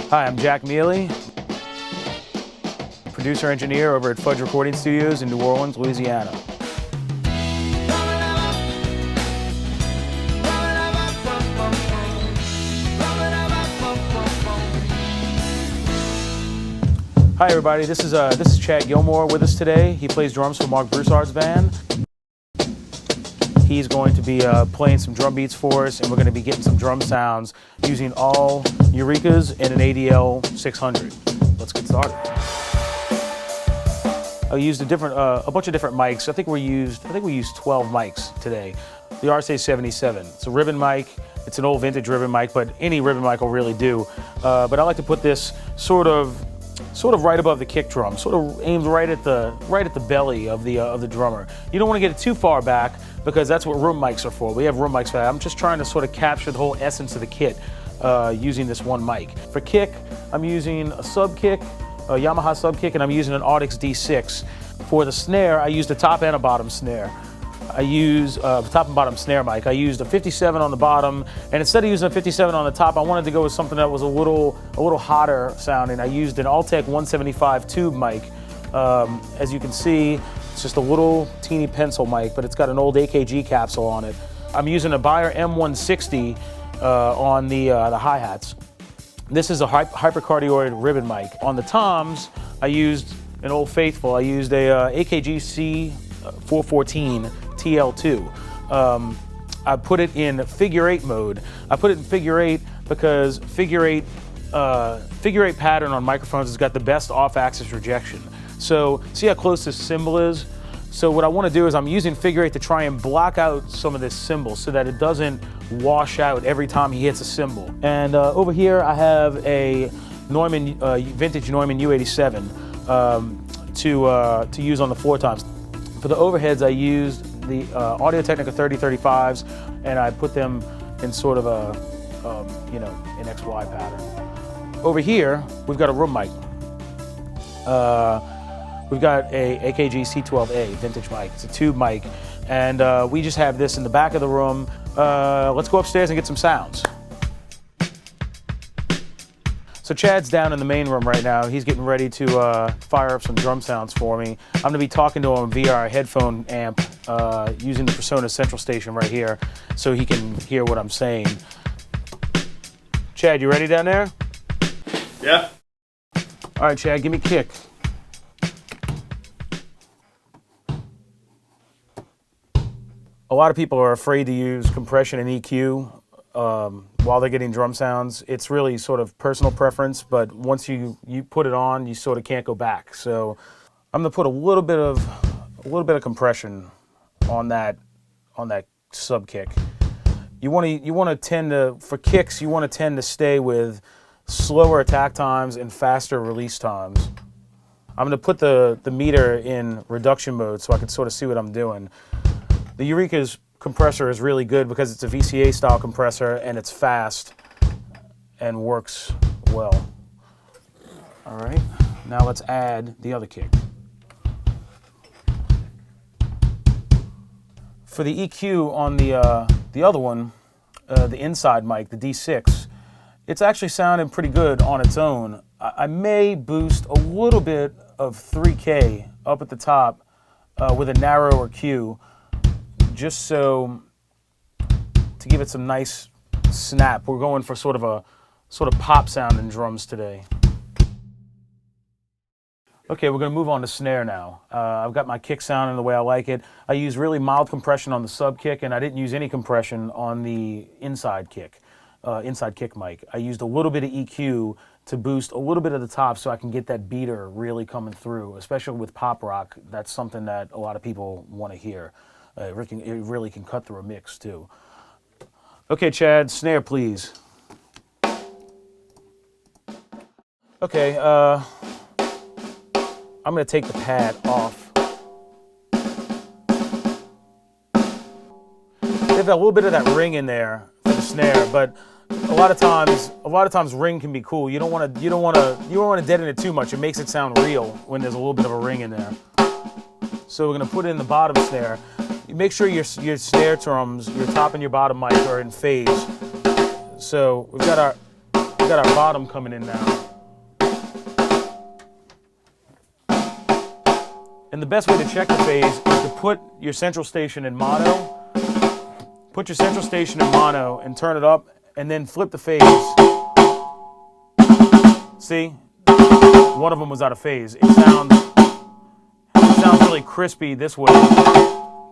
Hi, I'm Jack Miele, producer-engineer over at Fudge Recording Studios in New Orleans, Louisiana. Hi everybody, this is Chad Gilmore with us today. He plays drums for Mark Broussard's band. He's going to be playing some drum beats for us, and we're going to be getting some drum sounds using all Eurekas and an ADL 600. Let's get started. I used a bunch of different mics. I think we used 12 mics today. The RSA-77. It's a ribbon mic. It's an old vintage ribbon mic, but any ribbon mic will really do. But I like to put this sort of right above the kick drum, sort of aimed right at the belly of the drummer. You don't want to get it too far back because that's what room mics are for. We have room mics for that. I'm just trying to sort of capture the whole essence of the kit using this one mic. For kick, I'm using a sub kick, a Yamaha sub kick, and I'm using an Audix D6. For the snare, I used a top and a bottom snare. I use a top and bottom snare mic. I used a 57 on the bottom, and instead of using a 57 on the top, I wanted to go with something that was a little hotter sounding. I used an Altec 175 tube mic. As you can see, it's just a little teeny pencil mic, but it's got an old AKG capsule on it. I'm using a Beyer M160 on the hi-hats. This is a hypercardioid ribbon mic. On the toms, I used an Old Faithful. I used a AKG C414 TL2. I put it in figure 8 mode. I put it in figure 8 because figure 8 pattern on microphones has got the best off-axis rejection. So see how close this cymbal is? So what I want to do is I'm using figure 8 to try and block out some of this cymbal so that it doesn't wash out every time he hits a cymbal. And over here I have a vintage Neumann U87 to use on the floor toms. For the overheads, I used the Audio-Technica 3035s, and I put them in sort of an XY pattern. Over here, we've got a room mic. We've got a AKG C12A vintage mic. It's a tube mic, and we just have this in the back of the room. Let's go upstairs and get some sounds. So Chad's down in the main room right now. He's getting ready to fire up some drum sounds for me. I'm gonna be talking to him via our headphone amp using the Persona Central Station right here so he can hear what I'm saying. Chad, you ready down there? Yeah. All right, Chad, give me kick. A lot of people are afraid to use compression and EQ while they're getting drum sounds. It's really sort of personal preference, but once you put it on, you sort of can't go back. So I'm gonna put a little bit of compression on that sub kick. You want to tend to, for kicks, you want to tend to stay with slower attack times and faster release times. I'm gonna put the meter in reduction mode so I can sort of see what I'm doing. The Eureka's compressor is really good because it's a VCA style compressor and it's fast and works well. All right, now let's add the other kick. For the EQ on the other one, the inside mic, the D6, it's actually sounding pretty good on its own. I may boost a little bit of 3K up at the top with a narrower Q, just so to give it some nice snap. We're going for sort of pop sound in drums today. Okay, we're gonna move on to snare now. I've got my kick sound in the way I like it. I use really mild compression on the sub kick, and I didn't use any compression on the inside kick mic. I used a little bit of EQ to boost a little bit of the top so I can get that beater really coming through, especially with pop rock. That's something that a lot of people want to hear. It really can cut through a mix too. Okay, Chad, snare please. Okay, I'm gonna take the pad off. There's a little bit of that ring in there for the snare, but a lot of times ring can be cool. You don't want to deaden it too much. It makes it sound real when there's a little bit of a ring in there. So we're gonna put it in the bottom snare. Make sure your snare drums, your top and your bottom mic are in phase. So we've got our we got our bottom coming in now. And the best way to check the phase is to put your central station in mono. Put your central station in mono and turn it up, and then flip the phase. See? One of them was out of phase. It sounds really crispy this way,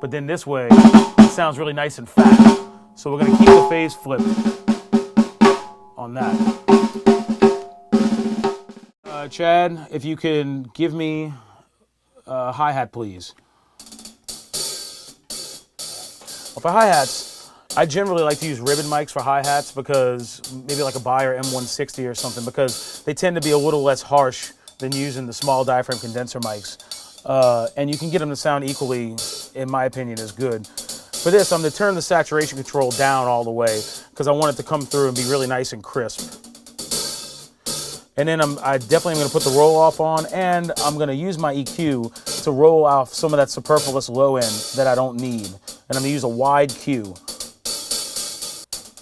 but then this way, it sounds really nice and fat. So we're going to keep the phase flipped on that. Chad, if you can give me a hi-hat, please. Well, for hi-hats, I generally like to use ribbon mics for hi-hats because maybe like a Beyer M160 or something, because they tend to be a little less harsh than using the small diaphragm condenser mics. And you can get them to sound equally, in my opinion, as good. For this, I'm going to turn the saturation control down all the way because I want it to come through and be really nice and crisp. And then I definitely am going to put the roll off on, and I'm going to use my EQ to roll off some of that superfluous low end that I don't need. And I'm going to use a wide Q.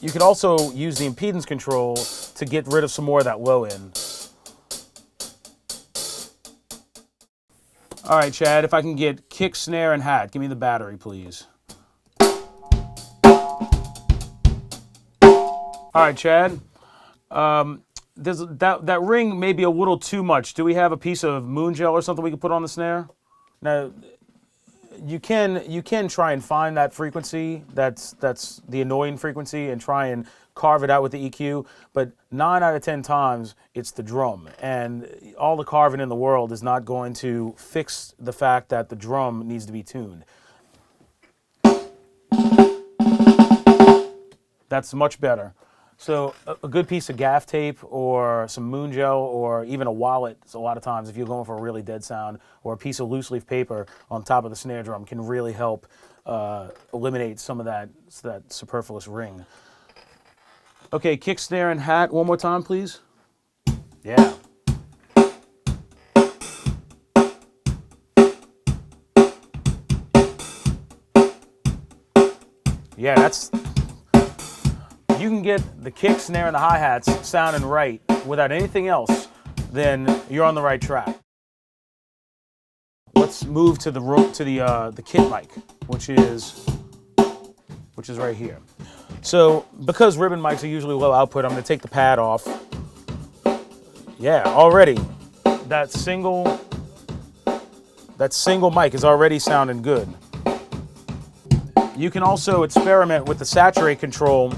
You could also use the impedance control to get rid of some more of that low end. All right, Chad, if I can get kick, snare, and hat. Give me the battery, please. All right, Chad. That ring may be a little too much. Do we have a piece of moon gel or something we can put on the snare? Now, you can try and find that frequency, that's the annoying frequency, and try and carve it out with the EQ, but 9 out of 10 times it's the drum, and all the carving in the world is not going to fix the fact that the drum needs to be tuned. That's much better. So a good piece of gaff tape or some moon gel or even a wallet, so a lot of times if you're going for a really dead sound, or a piece of loose leaf paper on top of the snare drum can really help eliminate some of that superfluous ring. Okay, kick, snare, and hat one more time, please. Yeah. Yeah, that's... You can get the kick, snare, and the hi-hats sounding right without anything else, then you're on the right track. Let's move to the kit mic, which is right here. So because ribbon mics are usually low output, I'm going to take the pad off. Yeah, already that single mic is already sounding good. You can also experiment with the saturate control.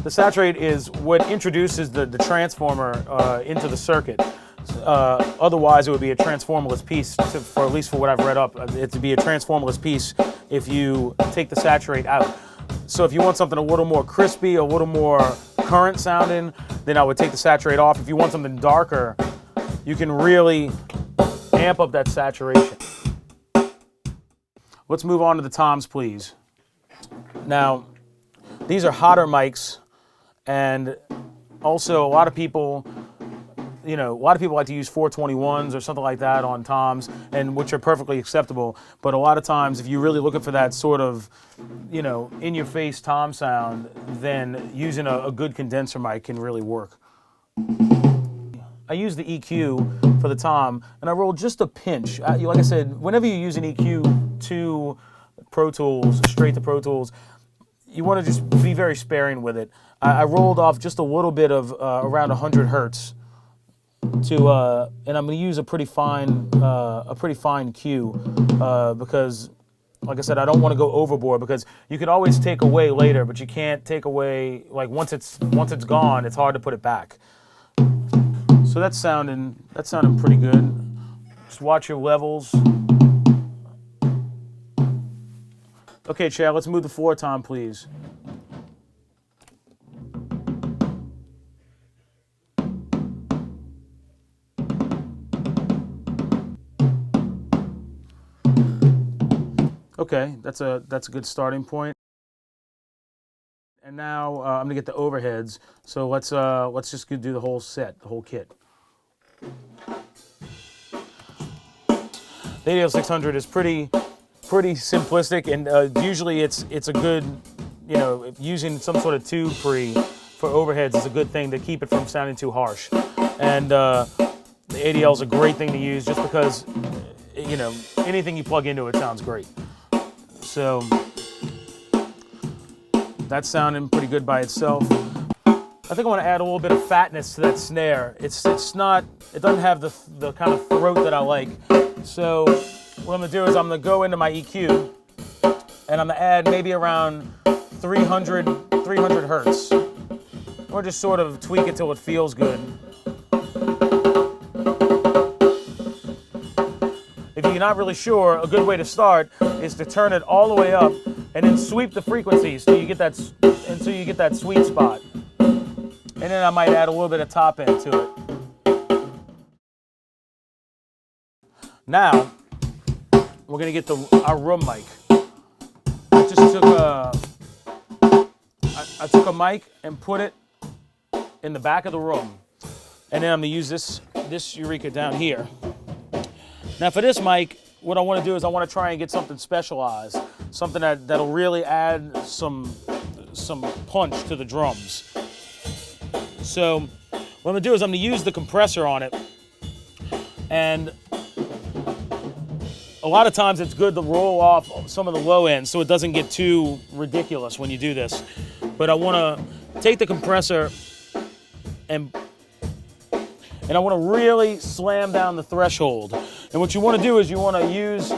The saturate is what introduces the transformer into the circuit. Otherwise, it would be a transformerless piece, for at least for what I've read up. It would be a transformerless piece if you take the saturate out. So if you want something a little more crispy, a little more current sounding, then I would take the saturate off. If you want something darker, you can really amp up that saturation. Let's move on to the toms, please. Now, these are hotter mics, and also a lot of people like to use 421s or something like that on toms, and which are perfectly acceptable. But a lot of times, if you're really looking for that sort of, in-your-face tom sound, then using a good condenser mic can really work. I use the EQ for the tom, and I roll just a pinch. Like I said, whenever you use an EQ to Pro Tools, straight to Pro Tools, you want to just be very sparing with it. I rolled off just a little bit of around 100 hertz to, and I'm going to use a pretty fine cue because, like I said, I don't want to go overboard, because you can always take away later, but you can't take away, like once it's gone, it's hard to put it back. So that's sounding pretty good. Just watch your levels. Okay, Chad, let's move the floor tom, please. Okay, that's a good starting point. And now I'm gonna get the overheads. So let's just do the whole set, the whole kit. The ADL 600 is pretty simplistic, and usually it's a good, using some sort of tube pre for overheads is a good thing to keep it from sounding too harsh. And the ADL is a great thing to use just because, you know, anything you plug into it sounds great. So that's sounding pretty good by itself. I think I want to add a little bit of fatness to that snare. It doesn't have the kind of throat that I like. So what I'm gonna do is I'm gonna go into my EQ and I'm gonna add maybe around 300 hertz. Or just sort of tweak it till it feels good. If you're not really sure, a good way to start is to turn it all the way up and then sweep the frequencies until you get that sweet spot. And then I might add a little bit of top end to it. Now, we're gonna get our room mic. I took a mic and put it in the back of the room. And then I'm gonna use this Eureka down here. Now for this mic, what I wanna do is I wanna try and get something specialized, something that'll really add some punch to the drums. So what I'm gonna do is I'm gonna use the compressor on it, and a lot of times it's good to roll off some of the low end so it doesn't get too ridiculous when you do this. But I wanna take the compressor and I wanna really slam down the threshold. And what you wanna do is you wanna use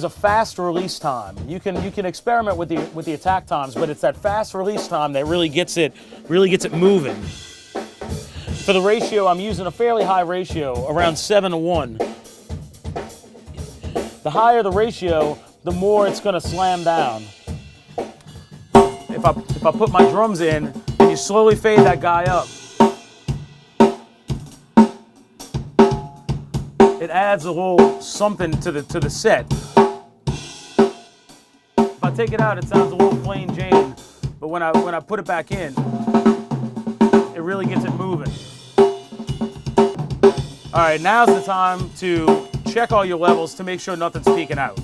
a fast release time. You can experiment with the attack times, but it's that fast release time that really gets it moving. For the ratio, I'm using a fairly high ratio, around 7:1. The higher the ratio, the more it's gonna slam down. If I put my drums in and you slowly fade that guy up, it adds a little something to the set. If I take it out, it sounds a little plain Jane, but when I put it back in, it really gets it moving. All right, now's the time to check all your levels to make sure nothing's peeking out.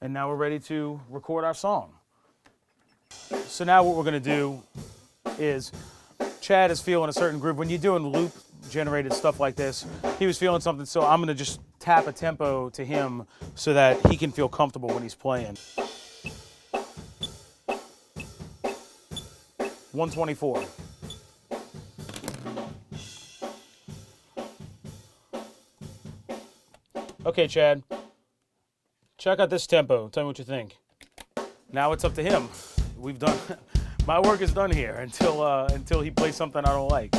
And now we're ready to record our song. So now what we're gonna do is, Chad is feeling a certain groove. When you're doing loop generated stuff like this, he was feeling something, so I'm gonna just tap a tempo to him so that he can feel comfortable when he's playing. 124. Okay, Chad, check out this tempo. Tell me what you think. Now it's up to him. My work is done here until he plays something I don't like.